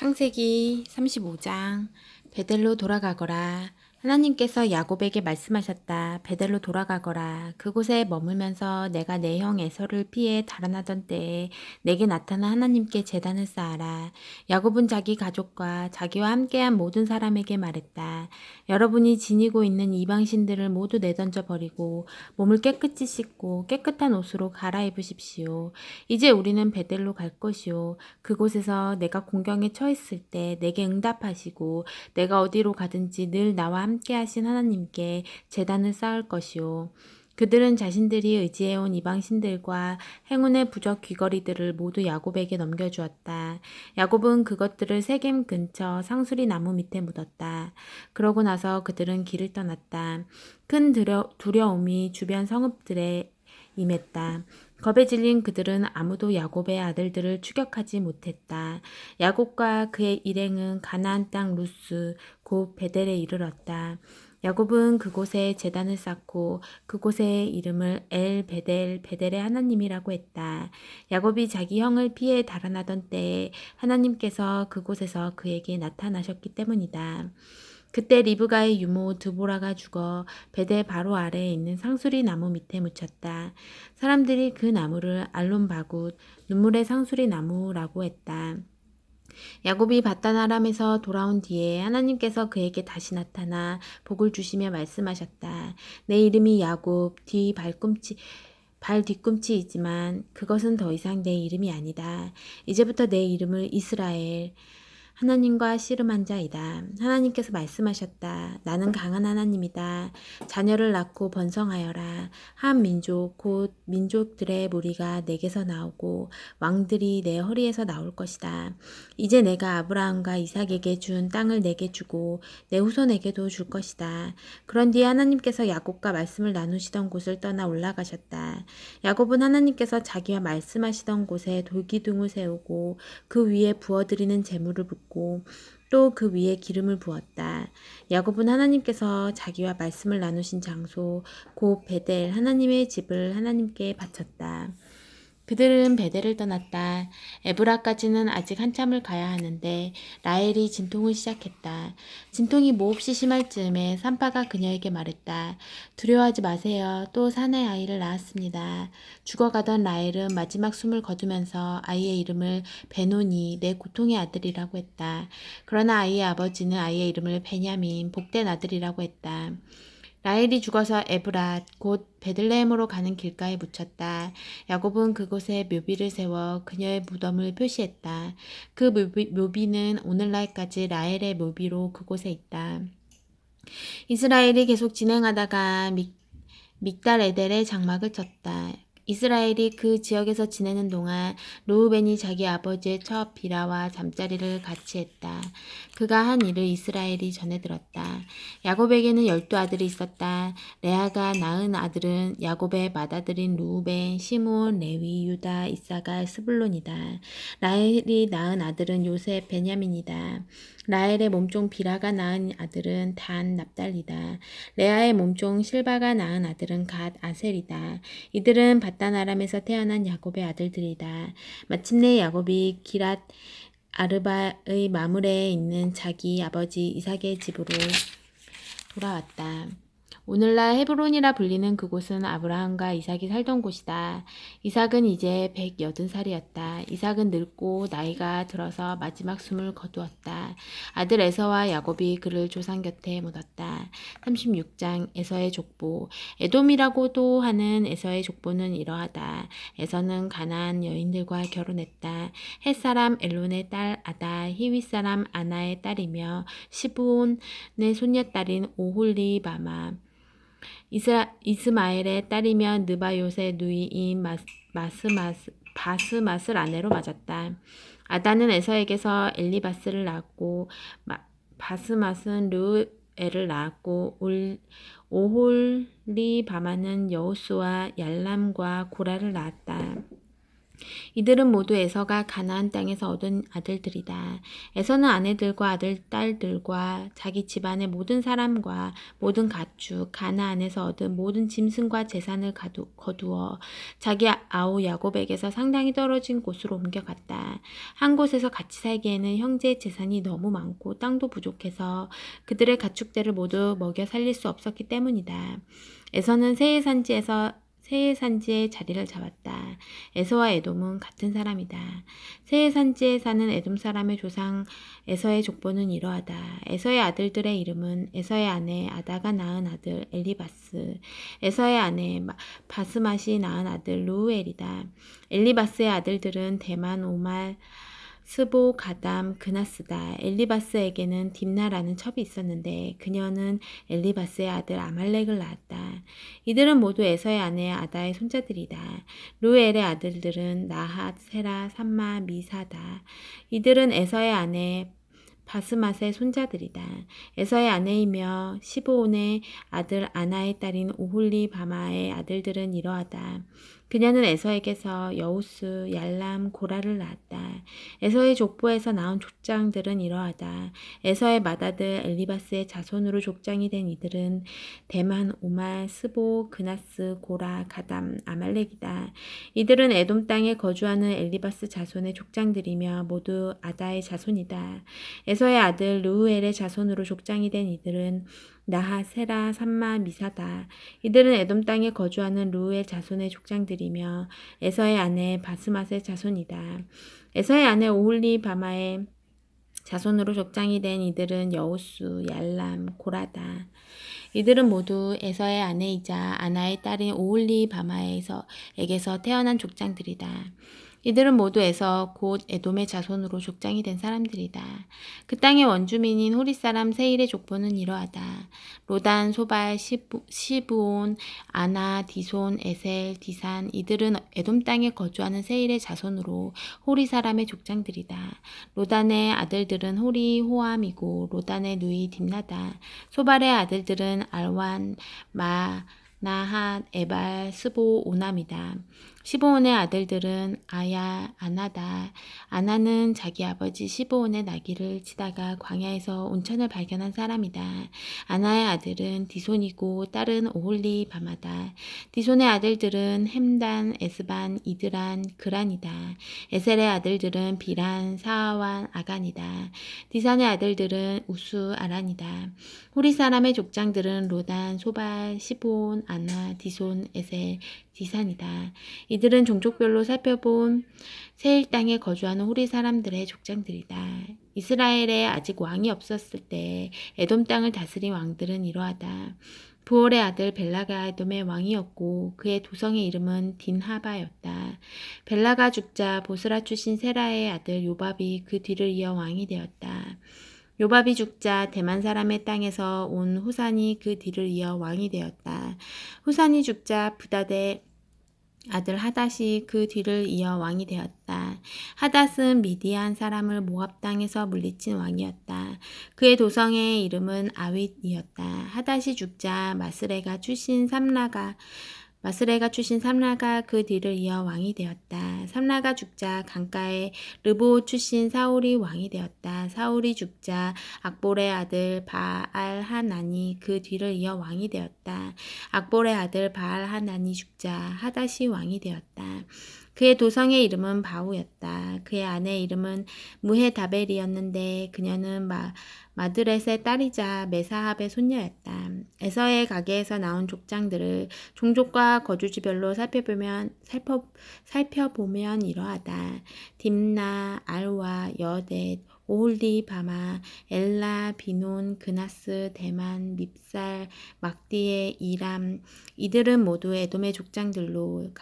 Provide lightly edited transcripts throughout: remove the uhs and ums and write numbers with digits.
창세기 35장 베델로 돌아가거라. 하나님께서 야곱에게 말씀하셨다. 베델로 돌아가거라. 그곳에 머물면서 내가 내 형 에서를 피해 달아나던 때에 내게 나타난 하나님께 제단을 쌓아라. 야곱은 자기 가족과 자기와 함께한 모든 사람에게 말했다. 여러분이 지니고 있는 이방신들을 모두 내던져 버리고 몸을 깨끗이 씻고 깨끗한 옷으로 갈아입으십시오. 이제 우리는 베델로 갈 것이요. 그곳에서 내가 공경에 처했을 때 내게 응답하시고 내가 어디로 가든지 늘 나와 함께 하신 하나님께 제단을 쌓을 것이요. 그들은 자신들이 의지해온 이방신들과 행운의 부적 귀걸이들을 모두 야곱에게 넘겨주었다. 야곱은 그것들을 세겜 근처 상수리 나무 밑에 묻었다. 그러고 나서 그들은 길을 떠났다. 큰 두려움이 주변 성읍들에 임했다. 겁에 질린 그들은 아무도 야곱의 아들들을 추격하지 못했다. 야곱과 그의 일행은 가나안 땅 루스 곧 베델에 이르렀다. 야곱은 그곳에 제단을 쌓고 그곳의 이름을 엘 베델의 하나님이라고 했다. 야곱이 자기 형을 피해 달아나던 때에 하나님께서 그곳에서 그에게 나타나셨기 때문이다. 그때 리브가의 유모 드보라가 죽어 베델 바로 아래에 있는 상수리 나무 밑에 묻혔다. 사람들이 그 나무를 알론바굿, 눈물의 상수리 나무라고 했다. 야곱이 바단 아람에서 돌아온 뒤에 하나님께서 그에게 다시 나타나 복을 주시며 말씀하셨다. 내 이름이 야곱, 발 뒤꿈치이지만 그것은 더 이상 내 이름이 아니다. 이제부터 내 이름을 이스라엘, 하나님과 씨름한 자이다. 하나님께서 말씀하셨다. 나는 강한 하나님이다. 자녀를 낳고 번성하여라. 한 민족 곧 민족들의 무리가 내게서 나오고 왕들이 내 허리에서 나올 것이다. 이제 내가 아브라함과 이삭에게 준 땅을 내게 주고 내 후손에게도 줄 것이다. 그런 뒤에 하나님께서 야곱과 말씀을 나누시던 곳을 떠나 올라가셨다. 야곱은 하나님께서 자기와 말씀하시던 곳에 돌기둥을 세우고 그 위에 부어드리는 제물을 붓고 또 그 위에 기름을 부었다. 야곱은 하나님께서 자기와 말씀을 나누신 장소 곧 베델 하나님의 집을 하나님께 바쳤다. 그들은 베델을 떠났다. 에브라까지는 아직 한참을 가야 하는데 라헬이 진통을 시작했다. 진통이 몹시 심할 즈음에 산파가 그녀에게 말했다. 두려워하지 마세요. 또 사내 아이를 낳았습니다. 죽어가던 라헬은 마지막 숨을 거두면서 아이의 이름을 베노니, 내 고통의 아들이라고 했다. 그러나 아이의 아버지는 아이의 이름을 베냐민, 복된 아들이라고 했다. 라헬이 죽어서 에브랏 곧 베들레헴으로 가는 길가에 묻혔다. 야곱은 그곳에 묘비를 세워 그녀의 무덤을 표시했다. 그 묘비는 오늘날까지 라헬의 묘비로 그곳에 있다. 이스라엘이 계속 진행하다가 믹달 에델에 장막을 쳤다. 이스라엘이 그 지역에서 지내는 동안 르우벤이 자기 아버지의 첫 비라와 잠자리를 같이 했다. 그가 한 일을 이스라엘이 전해 들었다. 야곱에게는 12아들이 있었다. 레아가 낳은 아들은 야곱의 맏아들인 르우벤, 시므온, 레위, 유다, 이사갈, 스불론이다. 라헬이 낳은 아들은 요셉, 베냐민이다. 라헬의 몸종 비라가 낳은 아들은 단, 납달리다. 레아의 몸종 실바가 낳은 아들은 갓, 아셀이다. 이들은 바단 아람에서 태어난 야곱의 아들들이다. 마침내 야곱이 기랏 아르바의 마므레에 있는 자기 아버지 이삭의 집으로 돌아왔다. 오늘날 헤브론이라 불리는 그곳은 아브라함과 이삭이 살던 곳이다. 이삭은 이제 180살이었다. 이삭은 늙고 나이가 들어서 마지막 숨을 거두었다. 아들 에서와 야곱이 그를 조상 곁에 묻었다. 36장 에서의 족보. 에돔이라고도 하는 에서의 족보는 이러하다. 에서는 가나안 여인들과 결혼했다. 헷사람 엘론의 딸 아다, 히윗 사람 아나의 딸이며 시브온의 손녀딸인 오홀리바마, 이스마엘의 딸이며 느바요의 누이인 바스맛을 아내로 맞았다. 아다는 에서에게서 엘리바스를 낳았고 바스맛은 르엘을 낳았고 오홀리바마는 여호수와 얄람과 고라를 낳았다. 이들은 모두 에서가 가나안 땅에서 얻은 아들들이다. 에서는 아내들과 아들, 딸들과 자기 집안의 모든 사람과 모든 가축, 가나안에서 얻은 모든 짐승과 재산을 거두어 자기 아우 야곱에게서 상당히 떨어진 곳으로 옮겨갔다. 한 곳에서 같이 살기에는 형제의 재산이 너무 많고 땅도 부족해서 그들의 가축들을 모두 먹여 살릴 수 없었기 때문이다. 에서는 세일 산지에 자리를 잡았다. 에서와 에돔은 같은 사람이다. 세일 산지에 사는 에돔 사람의 조상 에서의 족보는 이러하다. 에서의 아들들의 이름은 에서의 아내 아다가 낳은 아들 엘리바스, 에서의 아내 바스맛이 낳은 아들 루우엘이다. 엘리바스의 아들들은 대만, 오말, 스보, 가담, 그나스다. 엘리바스에게는 딥나라는 첩이 있었는데 그녀는 엘리바스의 아들 아말렉을 낳았다. 이들은 모두 에서의 아내 아다의 손자들이다. 루엘의 아들들은 나핫, 세라, 삼마, 미사다. 이들은 에서의 아내 바스맛의 손자들이다. 에서의 아내이며 시브온의 아들 아나의 딸인 오홀리 바마의 아들들은 이러하다. 그녀는 에서에게서 여우스, 얄람, 고라를 낳았다. 에서의 족보에서 나온 족장들은 이러하다. 에서의 맏아들 엘리바스의 자손으로 족장이 된 이들은 대만, 오말, 스보, 그나스, 고라, 가담, 아말렉이다. 이들은 에돔 땅에 거주하는 엘리바스 자손의 족장들이며 모두 아다의 자손이다. 에서의 아들 르우엘의 자손으로 족장이 된 이들은 나하, 세라, 삼마, 미사다. 이들은 에돔 땅에 거주하는 르우엘 자손의 족장들이며 에서의 아내 바스맛의 자손이다. 에서의 아내 오홀리 바마의 자손으로 족장이 된 이들은 여우수, 얄람, 고라다. 이들은 모두 에서의 아내이자 아나의 딸인 오홀리 바마에게서 태어난 족장들이다. 이들은 모두 에서 곧 에돔의 자손으로 족장이 된 사람들이다. 그 땅의 원주민인 호리 사람 세일의 족보는 이러하다. 로단, 소발, 시브온, 아나, 디손, 에셀, 디산. 이들은 에돔 땅에 거주하는 세일의 자손으로 호리 사람의 족장들이다. 로단의 아들들은 호리, 호암이고 로단의 누이 딥나다. 소발의 아들들은 알완, 나핫, 에발, 스보, 오남이다. 시브온의 아들들은 아야, 아나다. 아나는 자기 아버지 시브온의 나귀를 치다가 광야에서 온천을 발견한 사람이다. 아나의 아들은 디손이고 딸은 오홀리 바마다. 디손의 아들들은 햄단, 에스반, 이드란, 그란이다. 에셀의 아들들은 비란, 사아완, 아간이다. 디산의 아들들은 우수, 아란이다. 호리 사람의 족장들은 로단, 소발, 시브온, 아나, 디손, 에셀, 디산이다. 이들은 종족별로 살펴본 세일 땅에 거주하는 호리 사람들의 족장들이다. 이스라엘에 아직 왕이 없었을 때 에돔 땅을 다스린 왕들은 이러하다. 부올의 아들 벨라가 에돔의 왕이었고 그의 도성의 이름은 딘하바였다. 벨라가 죽자 보스라 출신 세라의 아들 요밥이 그 뒤를 이어 왕이 되었다. 요밥이 죽자 대만 사람의 땅에서 온 후산이 그 뒤를 이어 왕이 되었다. 후산이 죽자 부닷의 아들 하닷이 그 뒤를 이어 왕이 되었다. 하닷은 미디안 사람을 모압 땅에서 물리친 왕이었다. 그의 도성의 이름은 아윗이었다. 하닷이 죽자 마스레가 출신 삼라가 그 뒤를 이어 왕이 되었다. 삼라가 죽자 강가의 르보 출신 사울이 왕이 되었다. 사울이 죽자 악볼의 아들 바알하나니 그 뒤를 이어 왕이 되었다. 악볼의 아들 바알하나니 죽자 하닷이 왕이 되었다. 그의 도성의 이름은 바우였다. 그의 아내의 이름은 무헤다벨이었는데 그녀는 마드렛의 딸이자 메사합의 손녀였다. 에서의 가게에서 나온 족장들을 종족과 거주지별로 살펴보면 이러하다. 딥나, 알와, 여댓, 오홀디, 바마, 엘라, 비논, 그나스, 대만, 밉살, 막디에, 이람. 이들은 모두 에돔의 족장들로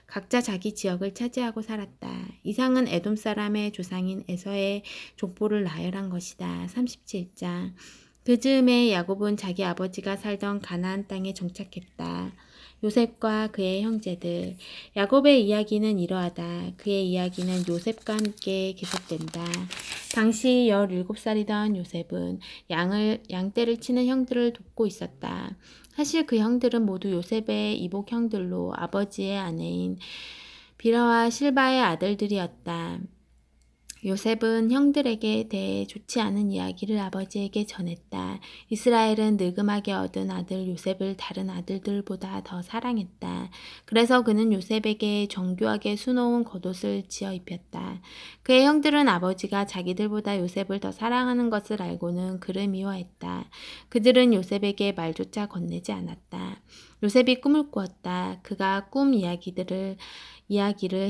각자 자기 지역을 차지하고 살았다. 이상은 에돔 사람의 조상인 에서의 족보를 나열한 것이다. 37장. 그 즈음에 야곱은 자기 아버지가 살던 가나안 땅에 정착했다. 요셉과 그의 형제들. 야곱의 이야기는 이러하다. 그의 이야기는 요셉과 함께 계속된다. 당시 17살이던 요셉은 양떼를 치는 형들을 돕고 있었다. 사실 그 형들은 모두 요셉의 이복 형들로 아버지의 아내인 비라와 실바의 아들들이었다. 요셉은 형들에게 대해 좋지 않은 이야기를 아버지에게 전했다. 이스라엘은 늙음하게 얻은 아들 요셉을 다른 아들들보다 더 사랑했다. 그래서 그는 요셉에게 정교하게 수놓은 겉옷을 지어 입혔다. 그의 형들은 아버지가 자기들보다 요셉을 더 사랑하는 것을 알고는 그를 미워했다. 그들은 요셉에게 말조차 건네지 않았다. 요셉이 꿈을 꾸었다. 그가 꿈 이야기를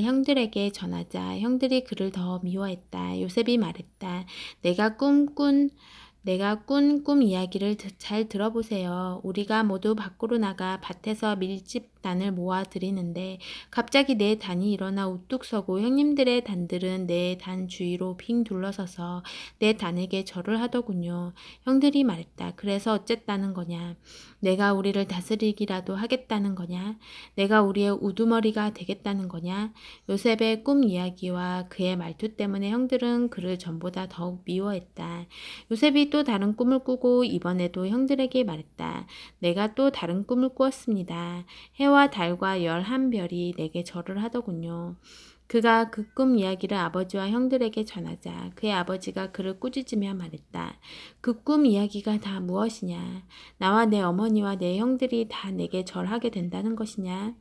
형들에게 전하자 형들이 그를 더 미워했다. 요셉이 말했다. 내가 꾼 꿈 이야기를 잘 들어보세요. 우리가 모두 밖으로 나가 밭에서 밀집단을 모아 드리는데 갑자기 내 단이 일어나 우뚝 서고 형님들의 단들은 내 단 주위로 빙 둘러서서 내 단에게 절을 하더군요. 형들이 말했다. 그래서 어쨌다는 거냐? 내가 우리를 다스리기라도 하겠다는 거냐? 내가 우리의 우두머리가 되겠다는 거냐? 요셉의 꿈 이야기와 그의 말투 때문에 형들은 그를 전보다 더욱 미워했다. 요셉이 또 다른 꿈을 꾸고 이번에도 형들에게 말했다. 내가 또 다른 꿈을 꾸었습니다. 해와 달과 11별이 내게 절을 하더군요. 그가 그 꿈 이야기를 아버지와 형들에게 전하자 그의 아버지가 그를 꾸짖으며 말했다. 그 꿈 이야기가 다 무엇이냐? 나와 내 어머니와 내 형들이 다 내게 절하게 된다는 것이냐?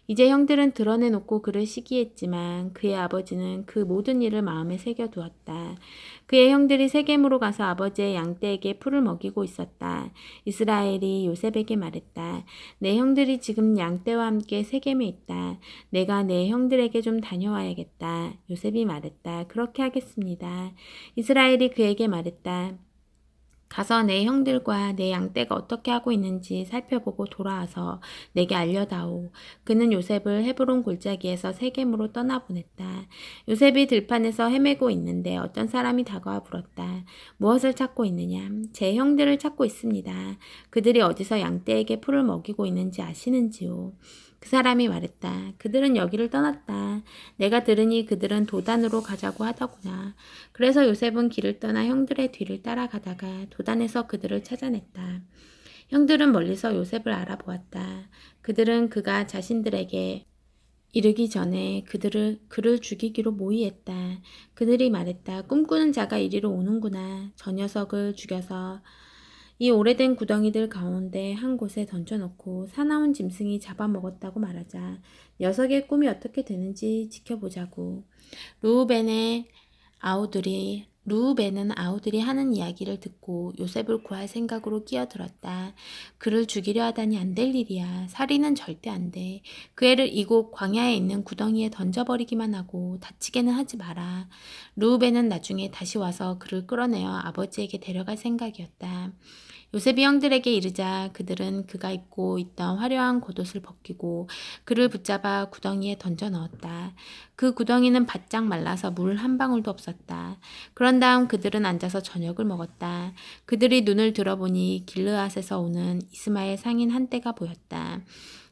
이제 형들은 드러내놓고 그를 시기했지만 그의 아버지는 그 모든 일을 마음에 새겨두었다. 그의 형들이 세겜으로 가서 아버지의 양떼에게 풀을 먹이고 있었다. 이스라엘이 요셉에게 말했다. 내 형들이 지금 양떼와 함께 세겜에 있다. 내가 내 형들에게 좀 다녀와야겠다. 요셉이 말했다. 그렇게 하겠습니다. 이스라엘이 그에게 말했다. 가서 내 형들과 내 양떼가 어떻게 하고 있는지 살펴보고 돌아와서 내게 알려다오. 그는 요셉을 헤브론 골짜기에서 세겜으로 떠나보냈다. 요셉이 들판에서 헤매고 있는데 어떤 사람이 다가와 물었다. 무엇을 찾고 있느냐? 제 형들을 찾고 있습니다. 그들이 어디서 양떼에게 풀을 먹이고 있는지 아시는지요? 그 사람이 말했다. 그들은 여기를 떠났다. 내가 들으니 그들은 도단으로 가자고 하더구나. 그래서 요셉은 길을 떠나 형들의 뒤를 따라가다가 도단에서 그들을 찾아냈다. 형들은 멀리서 요셉을 알아보았다. 그들은 그가 자신들에게 이르기 전에 그를 죽이기로 모의했다. 그들이 말했다. 꿈꾸는 자가 이리로 오는구나. 저 녀석을 죽여서 이 오래된 구덩이들 가운데 한 곳에 던져놓고 사나운 짐승이 잡아먹었다고 말하자. 녀석의 꿈이 어떻게 되는지 지켜보자고. 루우벤의 루우벤은 아우들이 하는 이야기를 듣고 요셉을 구할 생각으로 끼어들었다. 그를 죽이려 하다니 안 될 일이야. 살인은 절대 안 돼. 그 애를 이곳 광야에 있는 구덩이에 던져버리기만 하고 다치게는 하지 마라. 루우벤은 나중에 다시 와서 그를 끌어내어 아버지에게 데려갈 생각이었다. 요셉이 형들에게 이르자 그들은 그가 입고 있던 화려한 겉옷을 벗기고 그를 붙잡아 구덩이에 던져 넣었다. 그 구덩이는 바짝 말라서 물 한 방울도 없었다. 그런 다음 그들은 앉아서 저녁을 먹었다. 그들이 눈을 들어보니 길르앗에서 오는 이스마엘 상인 한 떼가 보였다.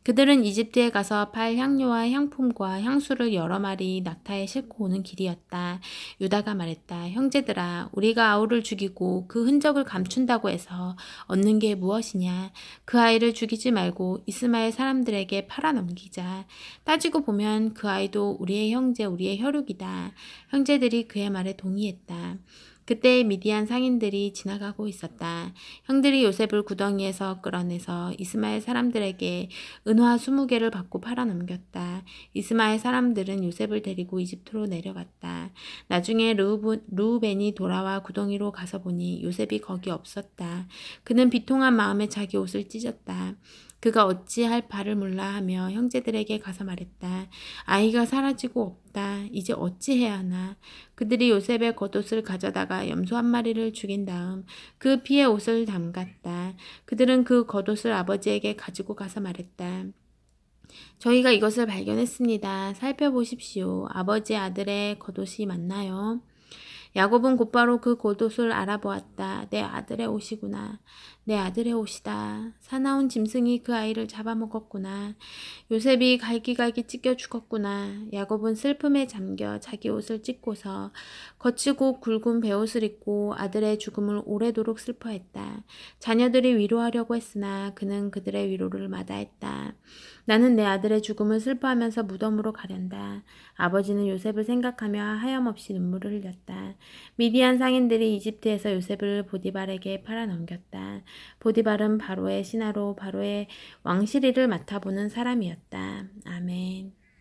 그들은 이집트에 가서 팔 향료와 향품과 향수를 여러 마리 낙타에 싣고 오는 길이었다. 유다가 말했다. 형제들아, 우리가 아우를 죽이고 그 흔적을 감춘다고 해서 얻는 게 무엇이냐? 그 아이를 죽이지 말고 이스마엘 사람들에게 팔아넘기자. 따지고 보면 그 아이도 우리의 형제, 우리의 혈육이다. 형제들이 그의 말에 동의했다. 그때 미디안 상인들이 지나가고 있었다. 형들이 요셉을 구덩이에서 끌어내서 이스마엘 사람들에게 은화 20개를 받고 팔아넘겼다. 이스마엘 사람들은 요셉을 데리고 이집트로 내려갔다. 나중에 루우벤이 돌아와 구덩이로 가서 보니 요셉이 거기 없었다. 그는 비통한 마음에 자기 옷을 찢었다. 그가 어찌할 바를 몰라 하며 형제들에게 가서 말했다. 아이가 사라지고 없다. 이제 어찌해야 하나. 그들이 요셉의 겉옷을 가져다가 염소 한 마리를 죽인 다음 그 피에 옷을 담갔다. 그들은 그 겉옷을 아버지에게 가지고 가서 말했다. 저희가 이것을 발견했습니다. 살펴보십시오. 아버지의 아들의 겉옷이 맞나요? 야곱은 곧바로 그 겉옷을 알아보았다. 내 아들의 옷이구나. 내 아들의 옷이다. 사나운 짐승이 그 아이를 잡아먹었구나. 요셉이 갈기갈기 찢겨 죽었구나. 야곱은 슬픔에 잠겨 자기 옷을 찢고서 거치고 굵은 베옷을 입고 아들의 죽음을 오래도록 슬퍼했다. 자녀들이 위로하려고 했으나 그는 그들의 위로를 마다했다. 나는 내 아들의 죽음을 슬퍼하면서 무덤으로 가련다. 아버지는 요셉을 생각하며 하염없이 눈물을 흘렸다. 미디안 상인들이 이집트에서 요셉을 보디발에게 팔아넘겼다. 보디발은 바로의 신하로 바로의 왕실일을 맡아보는 사람이었다. 아멘.